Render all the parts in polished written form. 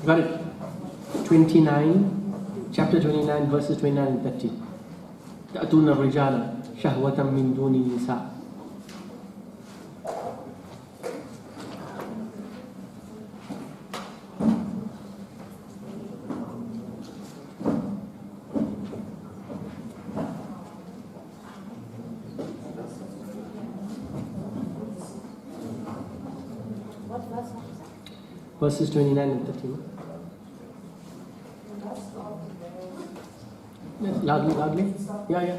Got it? 29, chapter 29, verses 29 and 30. تأتون الرجال شهوة من دون النساء. Verses 29 and 30. Yes, loudly. Yeah.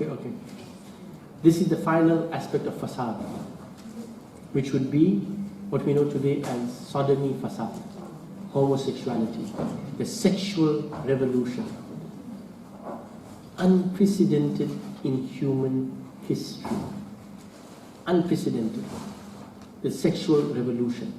Okay. This is the final aspect of fasad, which would be what we know today as sodomy fasad, homosexuality, the sexual revolution, unprecedented in human history. Unprecedented, the sexual revolution.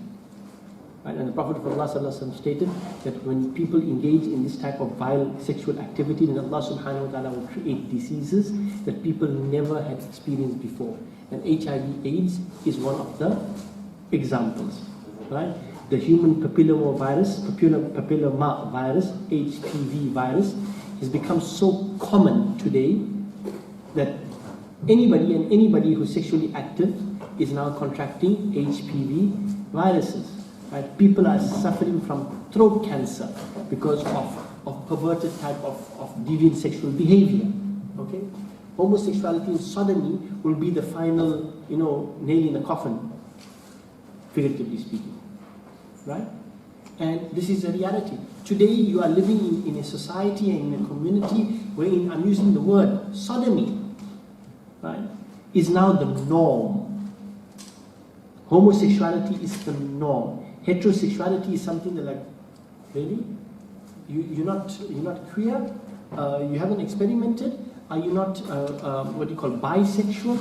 Right? And the Prophet of Allah ﷺ stated that when people engage in this type of vile sexual activity, then Allah subhanahu wa ta'ala will create diseases that people never had experienced before. And HIV/AIDS is one of the examples. Right? The human papilloma virus, HPV virus, has become so common today that anybody who's sexually active is now contracting HPV viruses. Right? People are suffering from throat cancer because of perverted type of deviant sexual behavior. Okay? Homosexuality and sodomy will be the final, nail in the coffin, figuratively speaking. Right? And this is a reality. Today you are living in a society and in a community wherein, I'm using the word sodomy, right, is now the norm. Homosexuality is the norm. Heterosexuality is something that, like, really? You're not queer? You haven't experimented? Are you not bisexual?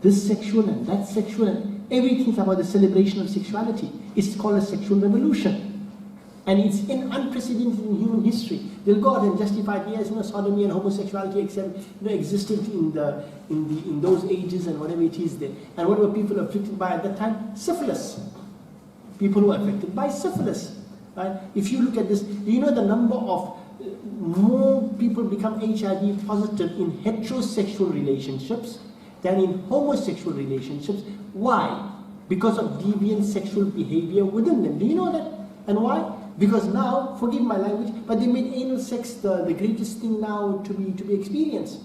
This sexual and that sexual, and everything's about the celebration of sexuality. It's called a sexual revolution. And it's unprecedented in human history. They'll go out and justify, yes, sodomy and homosexuality existed in those ages and whatever it is there. And what were people afflicted by at that time? Syphilis. People who are affected by syphilis. Right? If you look at this, do you know the number of more people become HIV positive in heterosexual relationships than in homosexual relationships? Why? Because of deviant sexual behavior within them. Do you know that? And why? Because now, forgive my language, but they made anal sex the greatest thing now to be experienced.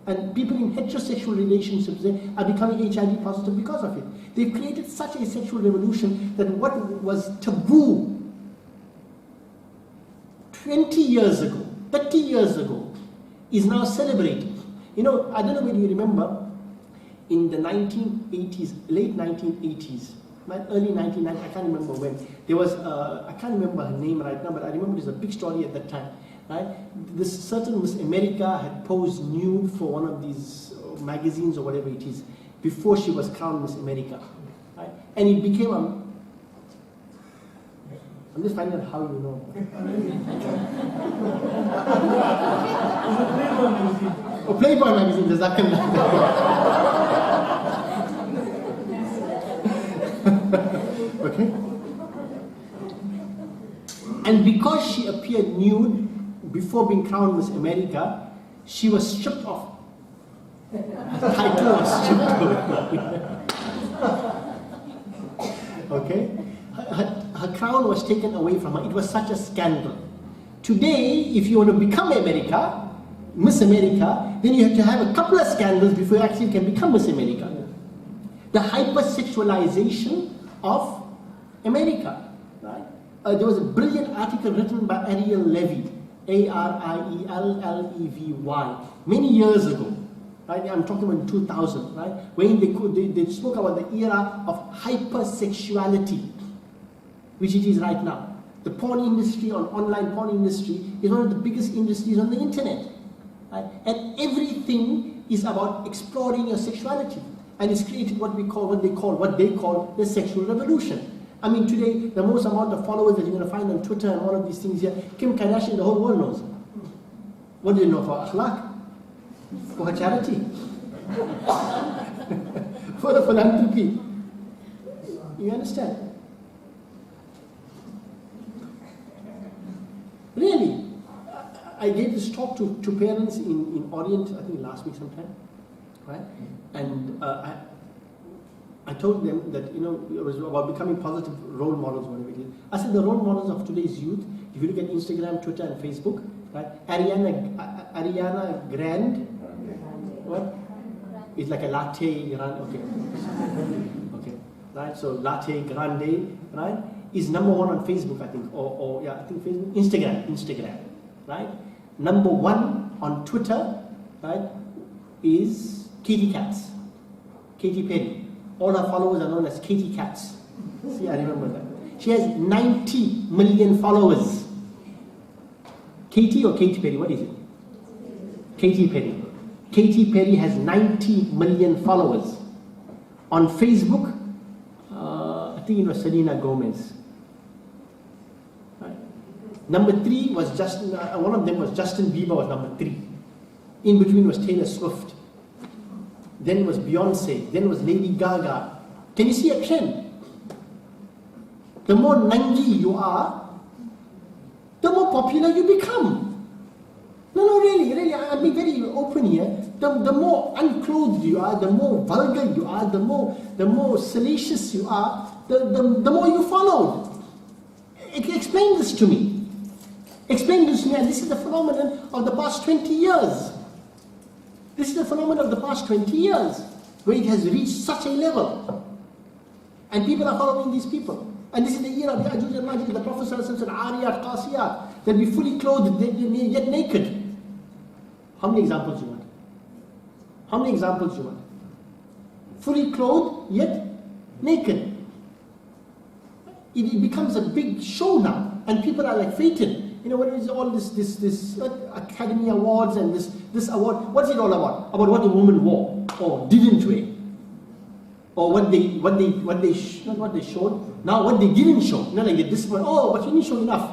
And people in heterosexual relationships are becoming HIV positive because of it. They've created such a sexual revolution that what was taboo 20 years ago, 30 years ago, is now celebrated. I don't know whether you remember, in the 1980s, late 1980s, early 1990s, I can't remember when, there was, I can't remember her name right now, but I remember there's a big story at that time. Right? This certain Miss America had posed nude for one of these magazines or whatever it is, before she was crowned Miss America. Right? And it became I'm just finding out how you know. Oh, Playboy magazine, okay? And because she appeared nude before being crowned Miss America, she was stripped off. Her title was stripped off. Okay? Her crown was taken away from her. It was such a scandal. Today, if you want to become Miss America, then you have to have a couple of scandals before you actually can become Miss America. The hypersexualization of America. Right? There was a brilliant article written by Ariel Levy, Ariellevy, many years ago. Right? I'm talking about 2000, right? When they spoke about the era of hypersexuality, which it is right now. The porn industry, online porn industry, is one of the biggest industries on the internet. Right? And everything is about exploring your sexuality. And it's created what they call the sexual revolution. I mean, today, the most amount of followers that you're going to find on Twitter and all of these things here, Kim Kardashian, the whole world knows. What do you know? For akhlaq? For her charity? For the philanthropy? You understand? Really? I gave this talk to parents in Orient, I think last week sometime, right? And I told them that, you know, it was about becoming positive role models, whatever it is. I said the role models of today's youth, if you look at Instagram, Twitter and Facebook, right? Ariana Grande, what? It's like a latte, okay. Okay, right? So latte grande, right? Is number one on Facebook, I think, or yeah, I think Facebook, Instagram, right? Number one on Twitter, right, is Katy Cats, Katy Perry. All her followers are known as Katy Cats. See, I remember that. She has 90 million followers. Katy or Katy Perry, what is it? Katy Perry. Katy Perry has 90 million followers. On Facebook, I think it was Selena Gomez. Right. Number 3 was Justin, one of them was Justin Bieber was number 3. In between was Taylor Swift. Then it was Beyonce, then it was Lady Gaga. Can you see a trend? The more nangi you are, the more popular you become. No, really, I'm being very open here. The more unclothed you are, the more vulgar you are, the more salacious you are, the more you followed. Explain this to me. Explain this to me, and this is the phenomenon of the past 20 years. This is the phenomenon of the past 20 years, where it has reached such a level. And people are following these people. And this is the era of Ya'juj and Ma'juj. The Prophet ﷺ said, Ariyat, Qasiyat, they'll be fully clothed, yet naked. How many examples do you want? How many examples do you want? Fully clothed, yet naked. It becomes a big show now. And people are like fated. You know, what is all this Academy Awards and this award? What's it all about? About what the woman wore or didn't wear, or what they not what they showed. Now what they didn't show. Not like this one. Oh, but you didn't show enough.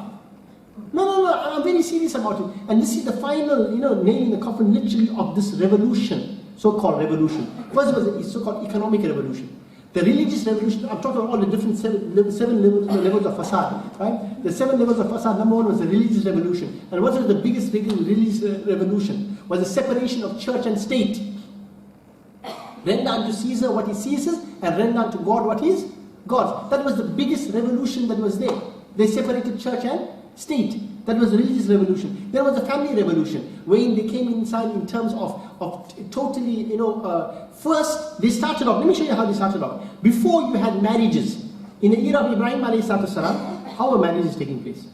No. I'm very serious about it. And this is the final, nail in the coffin, literally, of this revolution, so-called revolution. First was a so-called economic revolution. The religious revolution, I'm talking about all the different seven levels of fasad, right? The 7 levels of fasad, number 1 was the religious revolution. And what was the biggest religious revolution? Was the separation of church and state. Render unto Caesar what is Caesar's, and render unto God what is God's. That was the biggest revolution that was there. They separated church and state. That was the religious revolution. There was the family revolution, wherein they came inside in terms of totally, first they started off. Let me show you how they started off. Before you had marriages, in the era of Ibrahim alayhi salam, how were marriages taking place?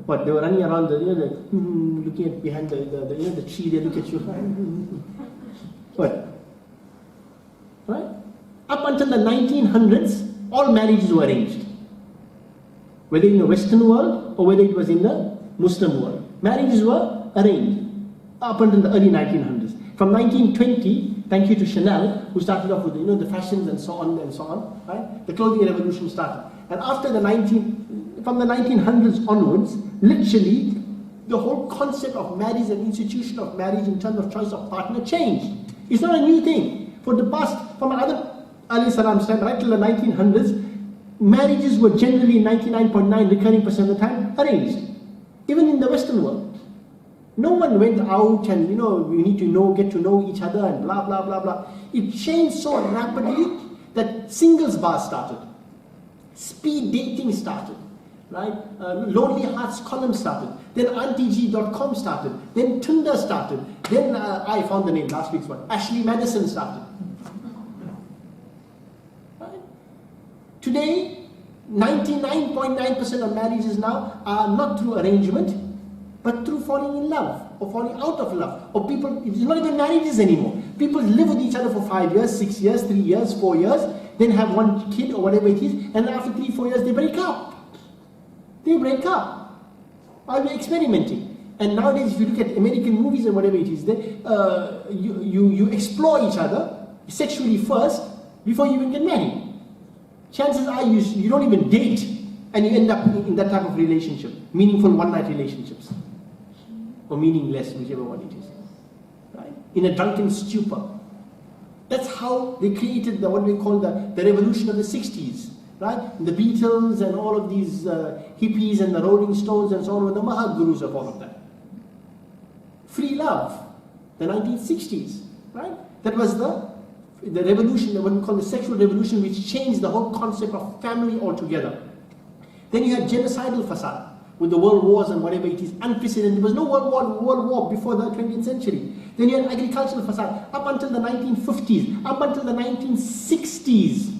What, they were running around looking at behind the tree, they look at you. What? Right? Up until the 1900s, all marriages were arranged. Whether in the Western world or whether it was in the Muslim world. Marriages were arranged up until the early 1900s. From 1920, thank you to Chanel, who started off with the fashions and so on, right? The clothing revolution started. And after from the 1900s onwards, literally, the whole concept of marriage and institution of marriage in terms of choice of partner changed. It's not a new thing. For the past, from Adam alayhi salam's time, right till the 1900s, marriages were generally 99.9 recurring % of the time arranged. Even in the Western world. No one went out and, you need to get to know each other and blah, blah, blah, blah. It changed so rapidly that singles bars started. Speed dating started. Right? Lonely Hearts column started. Then AuntyG.com started. Then Tinder started. Then I found the name, last week's one. Ashley Madison started. Today, 99.9% of marriages now are not through arrangement, but through falling in love, or falling out of love. Or people, it's not even marriages anymore. People live with each other for 5 years, 6 years, 3 years, 4 years, then have one kid or whatever it is, and after 3-4 years they break up. They break up. Are we experimenting? And nowadays, if you look at American movies and whatever it is, you explore each other sexually first before you even get married. chances are you don't even date, and you end up in that type of relationship, meaningful one-night relationships, or meaningless, whichever one it is, right? In a drunken stupor. That's how they created what we call the revolution of the 60s, right? The Beatles and all of these hippies and the Rolling Stones and so on were the Mahagurus of all of that. Free love, the 1960s, right? That was the revolution, what we call the sexual revolution, which changed the whole concept of family altogether. Then you had genocidal facade with the world wars and whatever it is, unprecedented. There was no world war before the 20th century. Then you had agricultural facade up until the 1950s, up until the 1960s.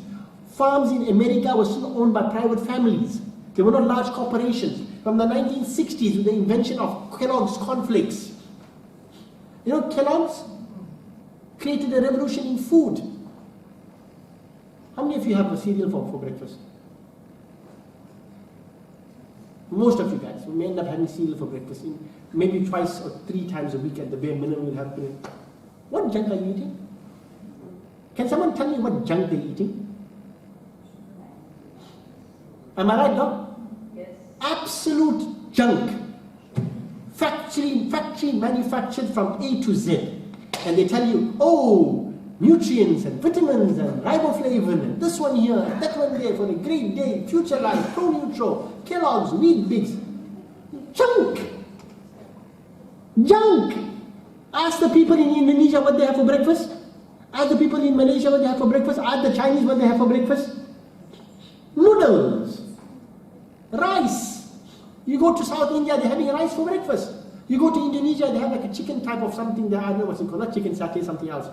Farms in America were still owned by private families. They were not large corporations. From the 1960s, with the invention of Kellogg's cornflakes. You know, Kellogg's created a revolution in food. How many of you have a cereal for breakfast? Most of you guys. We may end up having cereal for breakfast. Maybe twice or 3 times a week at the bare minimum you'll have to. What junk are you eating? Can someone tell me what junk they're eating? Am I right, no? Yes. Absolute junk. Factory manufactured from A to Z. And they tell you, oh, nutrients and vitamins and riboflavin and this one here and that one there for a great day, future life, pro-neutral, Kellogg's, Wheat Bix. Junk! Junk! Ask the people in Indonesia what they have for breakfast. Ask the people in Malaysia what they have for breakfast. Ask the Chinese what they have for breakfast. Noodles. Rice. You go to South India, they're having rice for breakfast. You go to Indonesia, they have like a chicken type of something there, I don't know what's it called, not chicken satay, something else.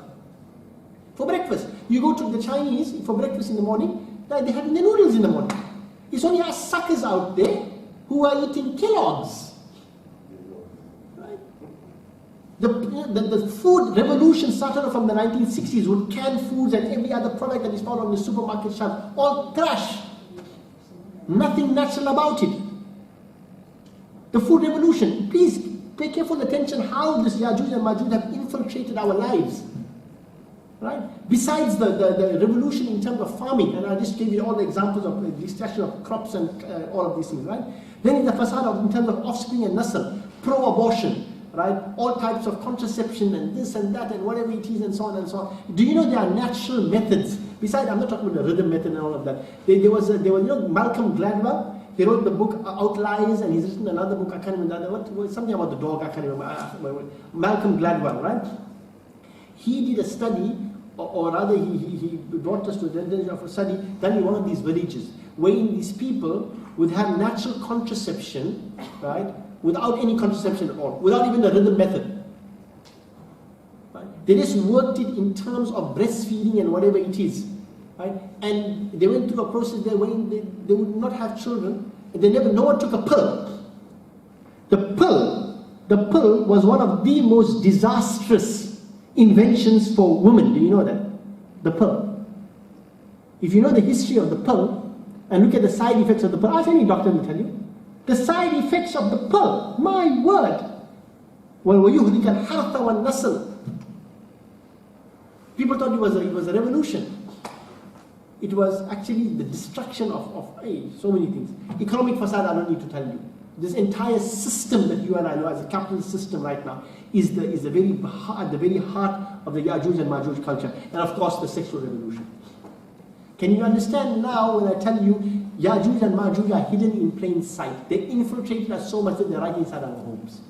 For breakfast. You go to the Chinese for breakfast in the morning, they're having the noodles in the morning. It's only us suckers out there who are eating Kellogg's. Right? The food revolution started from the 1960s with canned foods and every other product that is found on the supermarket shelf. All trash. Nothing natural about it. The food revolution. Please pay careful attention how this Ya'juj and Ma'juj have infiltrated our lives. Right? Besides the revolution in terms of farming, and I just gave you all the examples of the extraction of crops and all of these things, right? Then in the facade in terms of offspring and nasl, pro-abortion, right? All types of contraception and this and that and whatever it is and so on and so on. Do you know there are natural methods? Besides, I'm not talking about the rhythm method and all of that. There was you know, Malcolm Gladwell. He wrote the book Outliers, and he's written another book, I can't remember, what, something about the dog, I can't remember. Malcolm Gladwell, right? He did a study, or rather he brought us to the attention of a study done in one of these villages, wherein these people would have natural contraception, right, without any contraception at all, without even the rhythm method. Right? They just worked it in terms of breastfeeding and whatever it is. Right? And they went through a process there where they would not have children, and no one took a pill. The pill was one of the most disastrous inventions for women. Do you know that? The pill. If you know the history of the pill, and look at the side effects of the pill, ask any doctor will tell you. The side effects of the pill, my word. وَيُهْلِكَ الْحَرْثَ وَالنَّسْلَ. People thought it was a revolution. It was actually the destruction of so many things. Economic facade, I don't need to tell you. This entire system that you and I know as a capitalist system right now is the very heart of the Ya'juj and Ma'juj culture. And of course the sexual revolution. Can you understand now when I tell you Ya'juj and Ma'juj are hidden in plain sight? They infiltrated us so much that they're right inside our homes.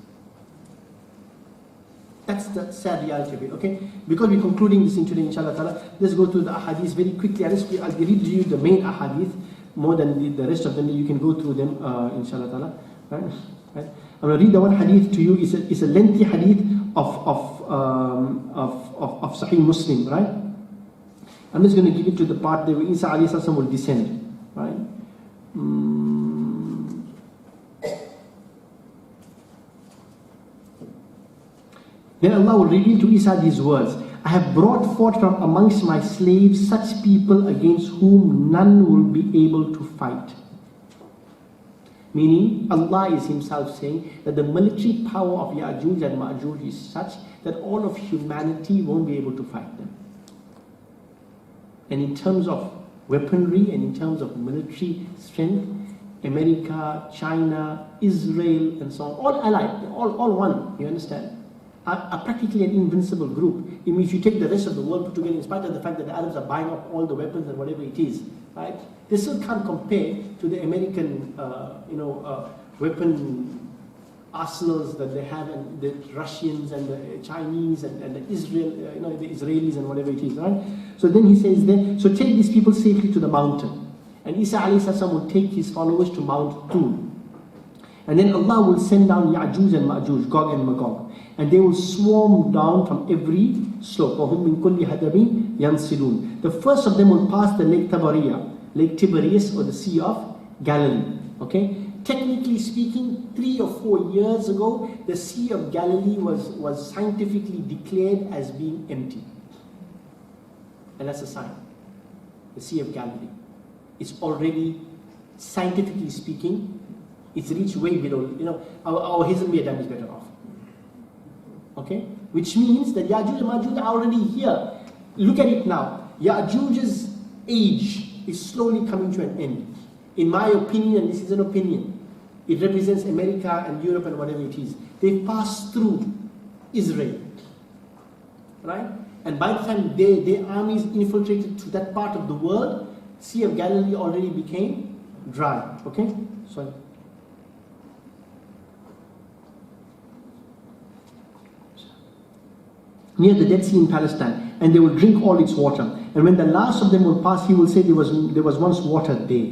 That's the sad reality of it, okay? Because we're concluding this in today, inshallah ta'ala, let's go through the ahadith very quickly. I'll read to you the main ahadith more than the rest of them. You can go through them, inshallah ta'ala. Right? I'm going to read the one hadith to you. It's a lengthy hadith of Sahih Muslim, right? I'm just going to give it to the part where Isa alayhi salam will descend, right? Then Allah will reveal to Isa these words: I have brought forth from amongst my slaves such people against whom none will be able to fight. Meaning, Allah is Himself saying that the military power of Ya'juj and Ma'juj is such that all of humanity won't be able to fight them. And in terms of weaponry and in terms of military strength, America, China, Israel, and so on, all allied, all one, you understand, are practically an invincible group. I mean, if you take the rest of the world put together, in spite of the fact that the Arabs are buying up all the weapons and whatever it is, right? They still can't compare to the American, weapon arsenals that they have, and the Russians and the Chinese and the Israel, the Israelis and whatever it is, right? So then he says there, so take these people safely to the mountain. And Isa alayhi salam will take his followers to Mount Tur. And then Allah will send down Ya'juj and Ma'juj, Gog and Magog. And they will swarm down from every slope. وَهُمْ مِنْ كُلِّ هَدَبٍ يَنْسِلُونَ. The first of them will pass the Lake Tiberias, or the Sea of Galilee. Okay? Technically speaking, 3 or 4 years ago, the Sea of Galilee was scientifically declared as being empty. And that's a sign. The Sea of Galilee. It's already, scientifically speaking, it's reached way below, our Hazelmere Dam is better off. Okay? Which means that Ya'juj and Ma'juj are already here. Look at it now. Ya'juj's age is slowly coming to an end. In my opinion, and this is an opinion, it represents America and Europe and whatever it is. They've passed through Israel. Right? And by the time their armies infiltrated to that part of the world, Sea of Galilee already became dry. Okay? Sorry. Near the Dead Sea in Palestine, and they will drink all its water. And when the last of them will pass, he will say there was once water there.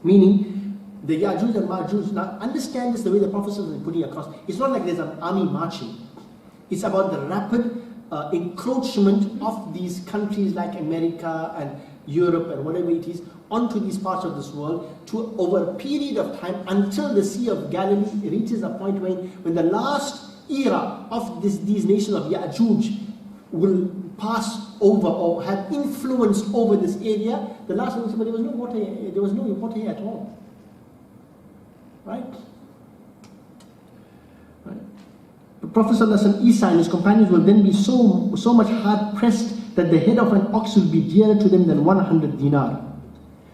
Meaning, the Ya'juj and Ma'juj, now understand this the way the Prophet is putting across. It's not like there's an army marching. It's about the rapid encroachment of these countries like America and Europe and whatever it is onto these parts of this world to over a period of time until the Sea of Galilee reaches a point when the last era of these nations of Ya'juj will pass over or have influence over this area. The last one, there was no water here, there was no water here at all. Right? The Prophet ﷺ, Isa and his companions will then be so much hard pressed that the head of an ox will be dearer to them than 100 dinar.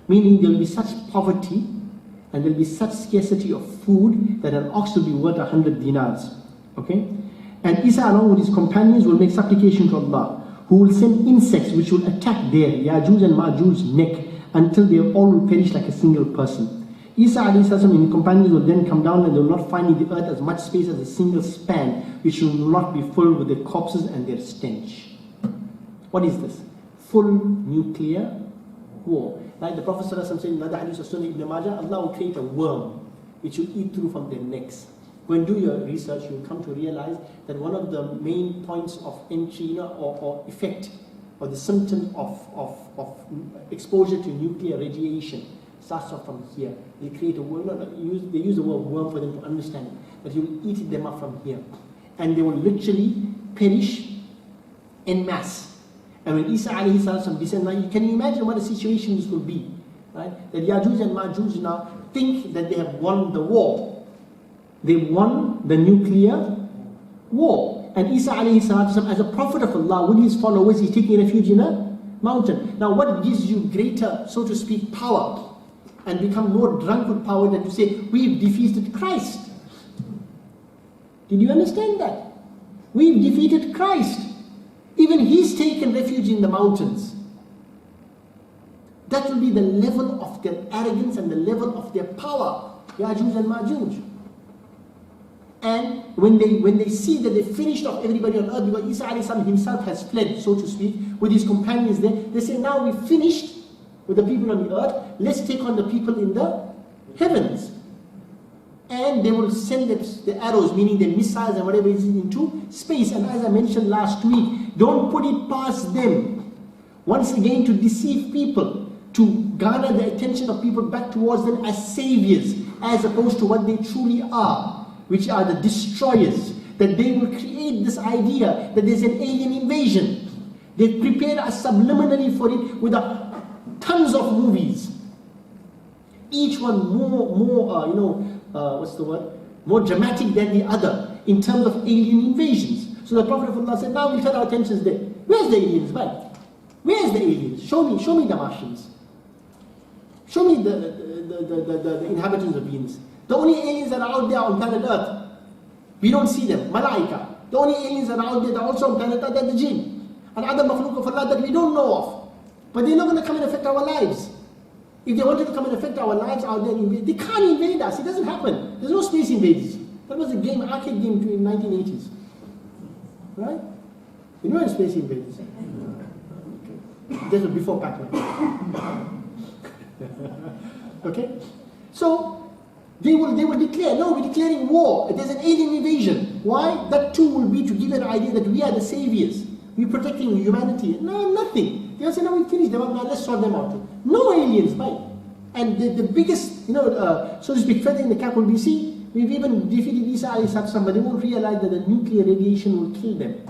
Meaning there will be such poverty and there will be such scarcity of food that an ox will be worth 100 dinars. Okay? And Isa along with his companions will make supplication to Allah, who will send insects which will attack their Ya'juj and Ma'juj's neck until they all will perish like a single person. Isa and his companions will then come down and they will not find in the earth as much space as a single span, which will not be full with their corpses and their stench. What is this? Full nuclear war. Like the Prophet ﷺ said in another hadith of Sunnah Ibn Majah, Allah will create a worm which will eat through from their necks. Go and do your research, you will come to realize that one of the main points of entry or effect or the symptom of exposure to nuclear radiation starts off from here. They create a worm, they use the word worm for them to understand it, but he will eat them up from here. And they will literally perish en masse. And when Isa alayhi salam descends, now can you imagine what the situation this will be? Right? That Ya'juj and Ma'juj now think that they have won the war. They won the nuclear war. And Isa alayhi salam, as a prophet of Allah, with his followers, he's taking refuge in a mountain. Now what gives you greater, so to speak, power and become more drunk with power than to say, we've defeated Christ? Did you understand that? We've defeated Christ. Even he's taken refuge in the mountains. That will be the level of their arrogance and the level of their power, Ya'juj and Ma'juj. And when they see that they finished off everybody on earth, because Isa alayhi salam himself has fled, so to speak, with his companions there, they say, now we've finished with the people on the earth, let's take on the people in the heavens. And they will send the arrows, meaning the missiles and whatever is into space. And as I mentioned last week, don't put it past them, once again, to deceive people, to garner the attention of people back towards them as saviors, as opposed to what they truly are, which are the destroyers. That they will create this idea that there's an alien invasion. They prepare us subliminally for it with tons of movies. Each one more more dramatic than the other in terms of alien invasions. So the Prophet of Allah said, now we'll turn our attentions there. Where's the aliens? Right? Where is the aliens? Show me the Martians. Show me the inhabitants of Venus. The only aliens that are out there on planet Earth, we don't see them. Malaika. The only aliens that are out there that are also on planet Earth are the jinn and other makhluk of Allah that we don't know of. But they're not going to come and affect our lives. If they wanted to come and affect our lives out there, they can't invade us. It doesn't happen. There's no space invaders. That was a game, arcade game in the 1980s. Right? You know Space Invaders? Okay. This was before Pac-Man. Okay? So, they will declare, no, we're declaring war. There's an alien invasion. Why? That too will be to give an idea that we are the saviors. We're protecting humanity. No, nothing. They'll say, no, we finished them up, now let's sort them out. No aliens, right? And the biggest, so to speak, feather in the cap will be, see, we've even defeated Isa alayhi salam, but they won't realize that the nuclear radiation will kill them.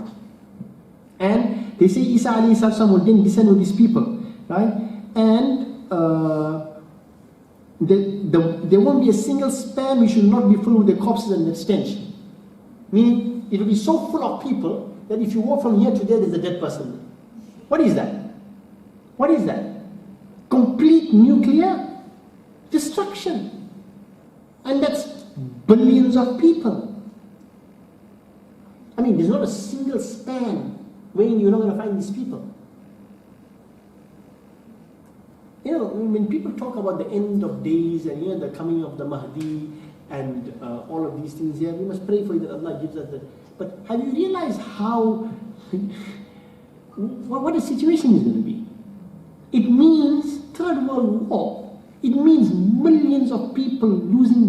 And they say Isa alayhi salam will then descend with these people, right? And there won't be a single span which will not be full with the corpses and the stench. Meaning, it will be so full of people that if you walk from here to there, there's a dead person there. What is that? What is that? Complete nuclear destruction. And that's billions of people. I mean, there's not a single span wherein you're not going to find these people. When people talk about the end of days and the coming of the Mahdi and all of these things here, we must pray for it that Allah gives us that. But have you realized how, what the situation is going to be? It means Third World War. It means millions of people losing